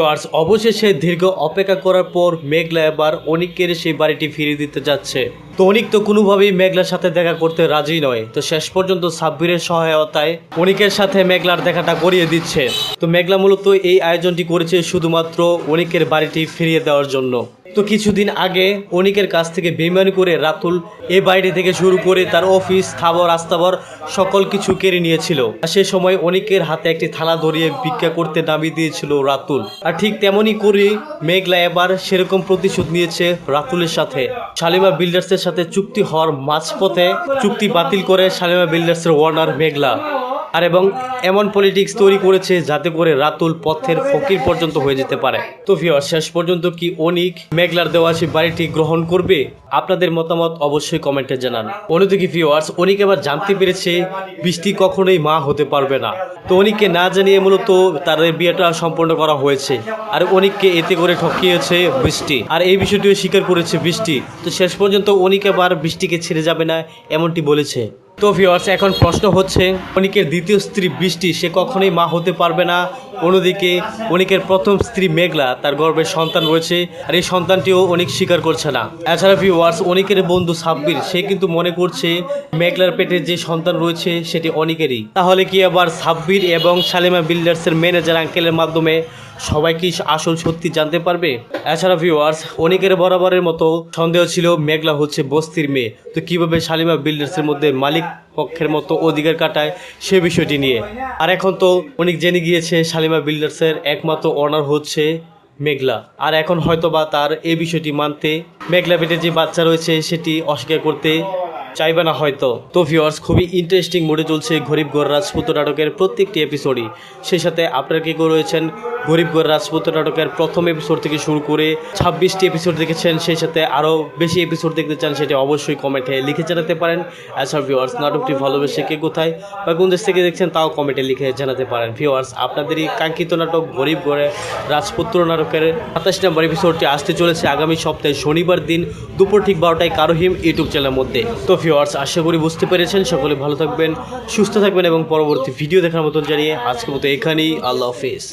Viewers, অবশেষে দীর্ঘ অপেক্ষা করার পর মেঘলা এবার অনিকের সেই বাড়িটি ফিরিয়ে দিতে যাচ্ছে। তো অনিক তো কোনোভাবেই মেঘলার সাথে দেখা করতে রাজি নয়। তো শেষ পর্যন্ত সাব্বিরের সহায়তায় অনিকের সাথে মেঘলার দেখাটা করিয়ে দিচ্ছে। তো মেঘলা মূলত এই আয়োজনটি করেছে শুধুমাত্র অনিকের বাড়িটি ফিরিয়ে দেওয়ার জন্য। তো কিছুদিন আগে অনিকের কাছ থেকে বেইমানি করে রাতুল এই বাড়িটি থেকে শুরু করে তার অফিস, স্থাবর আস্তাবর সকল কিছু কেড়ে নিয়েছিল। আর সে সময় অনিকের হাতে একটি থালা ধরিয়ে ভিক্ষা করতে নামিয়ে দিয়েছিল রাতুল। আর ঠিক তেমনই করে মেঘলা এবার সেরকম প্রতিশোধ নিয়েছে রাতুলের সাথে। শালিমা বিল্ডার্সের সাথে চুক্তি হওয়ার মাঝপথে চুক্তি বাতিল করে শালিমা বিল্ডার্সের ওনার মেঘলা আর এবং এমন পলিটিক্স তৈরি করেছে যাতে করে রাতুল পথের ফকির পর্যন্ত হয়ে যেতে পারে। তো ভিউয়ার্স, শেষ পর্যন্ত কি অনিক মেঘলার দেওয়া সেই বাড়িটি গ্রহণ করবে? আপনাদের মতামত অবশ্যই কমেন্টে জানান। অন্যদিকে ভিউয়ার্স, অনিক এবার জানতে পেরেছে বৃষ্টি কখনোই মা হতে পারবে না। তো অনিককে না জানিয়ে মূলত তাদের বিয়েটা সম্পন্ন করা হয়েছে। আর অনিককে এতে করে ঠকিয়েছে বৃষ্টি, আর এই বিষয়টিও স্বীকার করেছে বৃষ্টি। তো শেষ পর্যন্ত অনিক এবার বৃষ্টিকে ছেড়ে যাবে না এমনটি বলেছে। তো ভিউয়ার্স, এখন প্রশ্ন হচ্ছে অনিকের দ্বিতীয় স্ত্রী বৃষ্টি সে কখনোই মা হতে পারবে না। অন্যদিকে অনিকের প্রথম স্ত্রী মেঘলা, তার গর্ভে সন্তান রয়েছে, আর এই সন্তানটিও অনিক স্বীকার করছে না। এছাড়া ভিউয়ার্স, অনিকের বন্ধু সাব্বির সে কিন্তু মনে করছে মেঘলার পেটে যে সন্তান রয়েছে সেটি অনিকেরই। তাহলে কি আবার সাব্বির এবং শালিমা বিল্ডার্সের ম্যানেজার আঙ্কেলের মাধ্যমে সবাই কি আসল সত্যি জানতে পারবে? এছাড়া ভিউয়ার্স, অনিকের বরাবরের মতো সন্দেহ ছিল মেঘলা হচ্ছে বস্তির মেয়ে। তো কিভাবে শালিমা বিল্ডার্সের মধ্যে মালিক পক্ষের মতো অধিকার কাটায় সে বিষয়টি নিয়ে। আর এখন তো অনিক জেনে গিয়েছে শালিমা বিল্ডার্সের একমাত্র ওনার হচ্ছে মেঘলা। আর এখন হয়তোবা তার এই বিষয়টি মানতে, মেঘলা পেটে যে বাচ্চা রয়েছে সেটি অস্বীকার করতে চাইবে না হয়তো। তো ভিউয়ার্স, খুবই ইন্টারেস্টিং মোডে চলছে গরিবগড় রাজপুত নাটকের প্রত্যেকটি এপিসোডই। সেই সাথে আপনারা কি রয়েছেন গরিবগড় রাজপুত নাটকের প্রথম এপিসোড থেকে শুরু করে 26টি এপিসোড দেখেছেন, সেই সাথে আরও বেশি এপিসোড দেখতে চান, সেটা অবশ্যই কমেন্টে লিখে জানাতে পারেন। এছাড়া ভিউয়ার্স, নাটকটি ভালোবেসে কে কোথায় বা কোন দেশ থেকে দেখছেন তাও কমেন্টে লিখে জানাতে পারেন। ভিউয়ার্স, আপনাদেরই কাঙ্ক্ষিত নাটক গরিবগড়ে রাজপুত্র নাটকের 27 নম্বর এপিসোডটি আসতে চলেছে আগামী সপ্তাহে শনিবার দিন দুপুর ঠিক 12টায় কারোহিম ইউটিউব চ্যানেলের মধ্যে। তো ভিউয়ার্স, আশা করি বুঝতে পেরেছেন। সকলে ভালো থাকবেন, সুস্থ থাকবেন এবং পরবর্তী ভিডিও দেখার মতন জানিয়ে আজকের মতো এখানেই আল্লাহ হাফেজ।